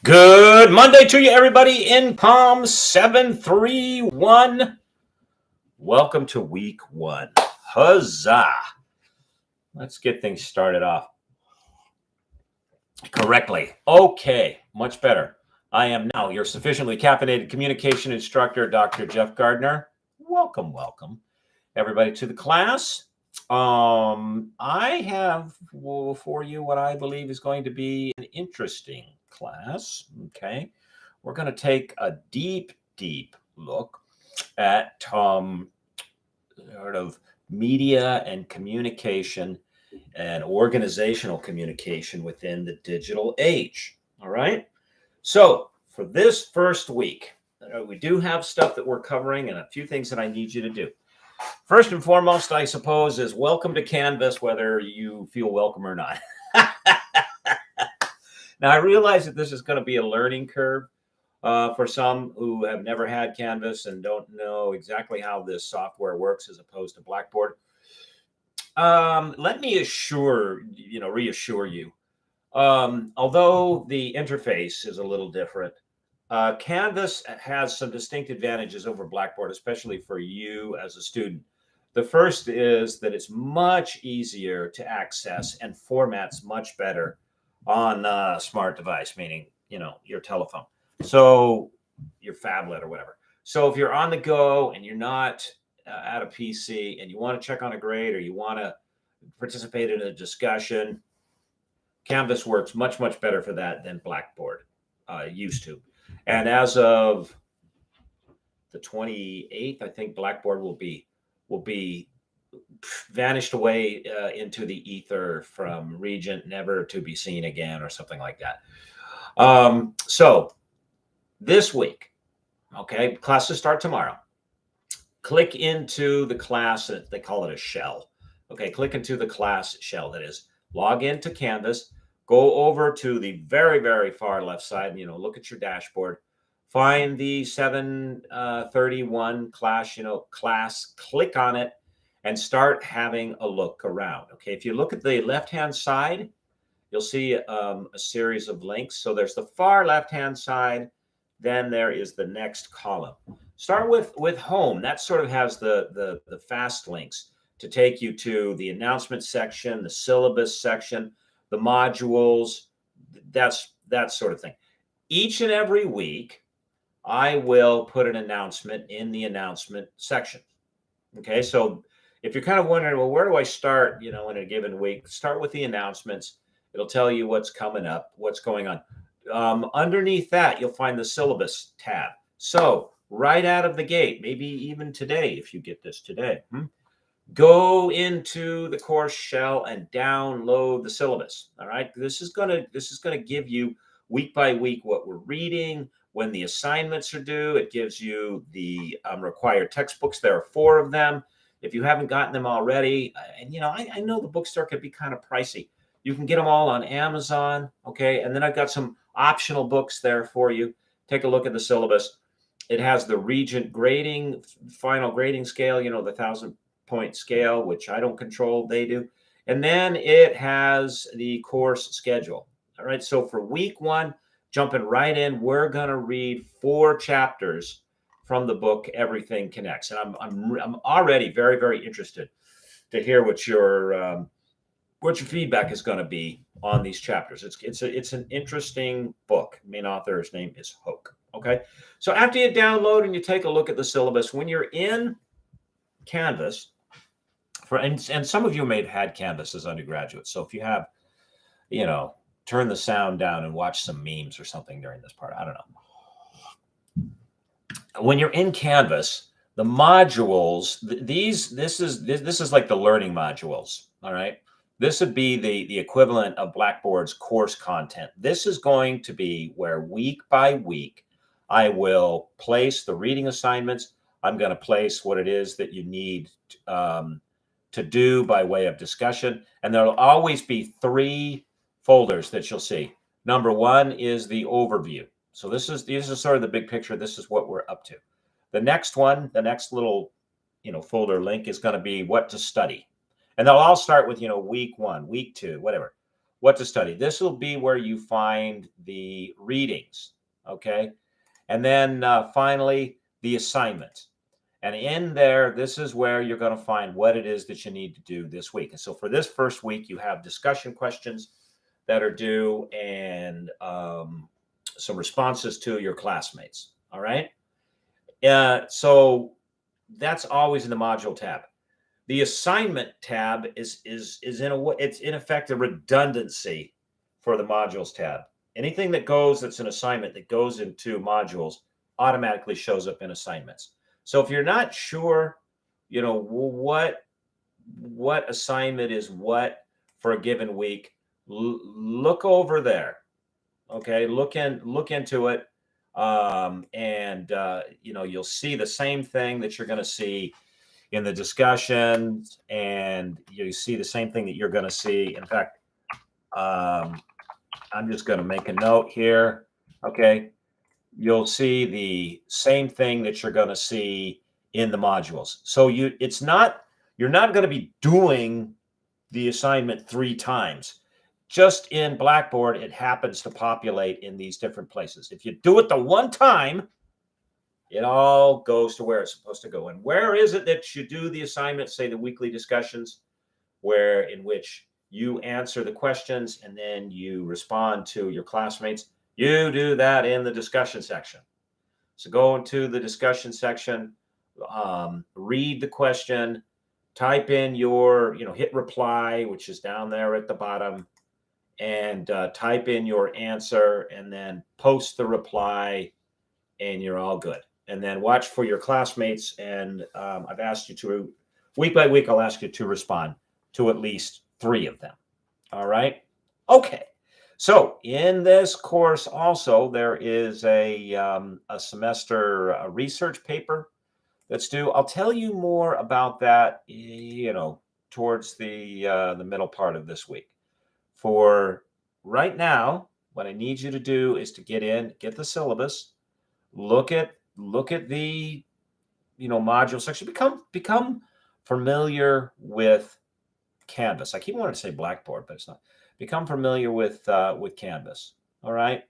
Good Monday to you, everybody in Palm 731. Welcome to week one. Huzzah! Let's get things started off correctly. Okay, much better. I am now your sufficiently caffeinated communication instructor, Dr. Jeff Gardner. Welcome, everybody to the class. I have for you what I believe is going to be an interesting class. Okay, we're going to take a deep look at sort of media and communication and organizational communication within the digital age. All right. So for this first week, we do have stuff that we're covering and a few things that I need you to do. First and foremost, I suppose, is welcome to Canvas, whether you feel welcome or not. Now, I realize that this is going to be a learning curve for some who have never had Canvas and don't know exactly how this software works as opposed to Blackboard. Let me reassure you, although the interface is a little different, Canvas has some distinct advantages over Blackboard, especially for you as a student. The first is that it's much easier to access and formats much better on a smart device, meaning, your telephone. So your phablet or whatever. So if you're on the go and you're not at a PC and you want to check on a grade or you want to participate in a discussion, Canvas works much better for that than Blackboard used to. And as of the 28th, I think Blackboard will be vanished away into the ether from Regent, never to be seen again, or something like that. So this week, okay, classes start tomorrow. Click into the class, they call it a shell. Okay, click into the class shell. That is, log into Canvas, go over to the very far left side, look at your dashboard, find the 731 class, click on it and start having a look around. Okay, if you look at the left-hand side, you'll see a series of links. So there's the far left-hand side, then there is the next column. Start with home. That sort of has the fast links to take you to the announcement section, the syllabus section, the modules, that sort of thing. Each and every week, I will put an announcement in the announcement section. Okay, so if you're kind of wondering, well, where do I start, in a given week? Start with the announcements. It'll tell you what's coming up, what's going on. Underneath that, you'll find the syllabus tab. So right out of the gate, maybe even today, if you get this today, go into the course shell and download the syllabus. All right, this is gonna give you week by week what we're reading, when the assignments are due. It gives you the required textbooks. There are 4 of them. If you haven't gotten them already, and I know the bookstore can be kind of pricey. You can get them all on Amazon. Okay, and then I've got some optional books there for you. Take a look at the syllabus. It has the Regent grading, final grading scale, the 1,000-point scale, which I don't control, they do. And then it has the course schedule. All right, so for week 1, jumping right in, we're going to read 4 chapters from the book Everything Connects. And I'm already very interested to hear what your feedback is going to be on these chapters. It's an interesting book. Main author's name is Hoke. Okay, so after you download and you take a look at the syllabus, when you're in Canvas, and some of you may have had Canvas as undergraduates, so if you have, turn the sound down and watch some memes or something during this part. I don't know. When you're in Canvas, the modules, this is like the learning modules. All right. This would be the equivalent of Blackboard's course content. This is going to be where week by week, I will place the reading assignments. I'm going to place what it is that you need to do by way of discussion. And there'll always be 3 folders that you'll see. Number 1 is the overview. So this is sort of the big picture. This is what we're up to. The next one, the next little, folder link is going to be what to study. And they'll all start with, week 1, week 2, whatever. what to study. This will be where you find the readings, okay? And then finally, the assignment. And in there, this is where you're going to find what it is that you need to do this week. And so for this first week, you have discussion questions that are due and some responses to your classmates. All right. So that's always in the module tab. The assignment tab is in a way, it's in effect a redundancy for the modules tab. Anything that goes that's an assignment that goes into modules automatically shows up in assignments. So if you're not sure, you know, what assignment is what for a given week, look over there. Okay, look into it, and you know, you'll see the same thing that you're going to see in the discussions, and you see the same thing that you're going to see. In fact, I'm just going to make a note here. Okay, you'll see the same thing that you're going to see in the modules. So you're not going to be doing the assignment 3 times. Just in Blackboard, it happens to populate in these different places. If you do it the one time, it all goes to where it's supposed to go. And where is it that you do the assignment, say the weekly discussions, in which you answer the questions and then you respond to your classmates? You do that in the discussion section. So go into the discussion section, read the question, type in your, hit reply, which is down there at the bottom, and type in your answer, and then post the reply, and you're all good. And then watch for your classmates. And I've asked you to, week by week, I'll ask you to respond to at least 3 of them. All right. Okay. So in this course also, there is a semester research paper that's due. I'll tell you more about that, towards the middle part of this week. For right now, what I need you to do is to get the syllabus, look at the, module section, become familiar with Canvas. I keep wanting to say Blackboard, but it's not. Become familiar with Canvas. All right.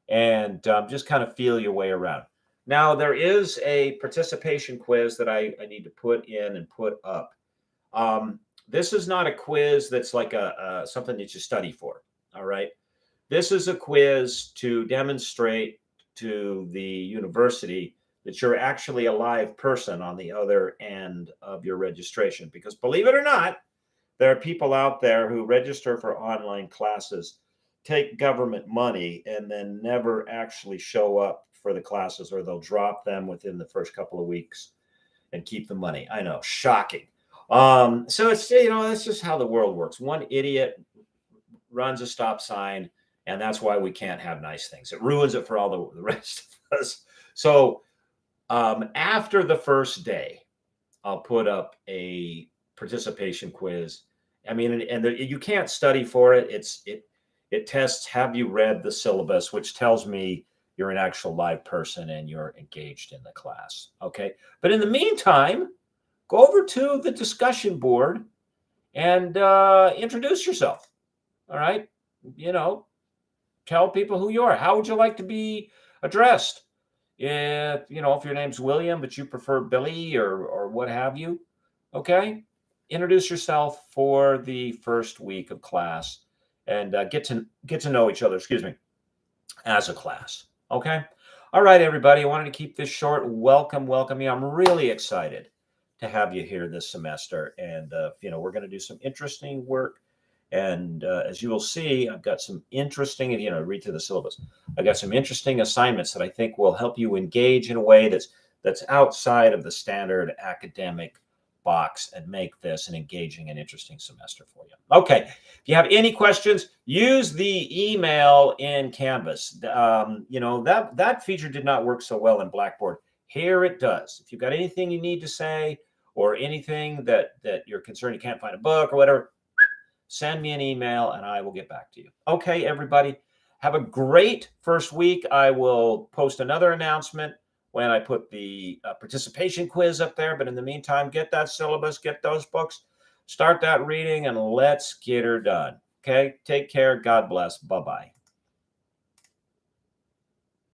And just kind of feel your way around. Now, there is a participation quiz that I need to put in and put up. This is not a quiz that's like something that you study for. All right. This is a quiz to demonstrate to the university that you're actually a live person on the other end of your registration. Because believe it or not, there are people out there who register for online classes, take government money, and then never actually show up for the classes, or they'll drop them within the first couple of weeks and keep the money. I know, shocking. So it's, that's just how the world works. One idiot runs a stop sign, and that's why we can't have nice things. It ruins it for all the rest of us. So after the first day, I'll put up a participation quiz. I mean, and you can't study for it. It tests, have you read the syllabus, which tells me you're an actual live person and you're engaged in the class. Okay. But in the meantime, go over to the discussion board and introduce yourself. All right. Tell people who you are. How would you like to be addressed? If your name's William, but you prefer Billy or what have you. Okay. Introduce yourself for the first week of class and get to know each other, as a class. Okay. All right, everybody. I wanted to keep this short. Welcome you. I'm really excited to have you here this semester. And, we're going to do some interesting work. And as you will see, I've got some interesting, read through the syllabus. I've got some interesting assignments that I think will help you engage in a way that's outside of the standard academic box and make this an engaging and interesting semester for you. Okay. If you have any questions, use the email in Canvas. That feature did not work so well in Blackboard. Here it does. If you've got anything you need to say or anything that you're concerned you can't find a book or whatever, send me an email and I will get back to you. Okay, everybody, have a great first week. I will post another announcement when I put the participation quiz up there. But in the meantime, get that syllabus, get those books, start that reading, and let's get her done. Okay. Take care. God bless. Bye-bye.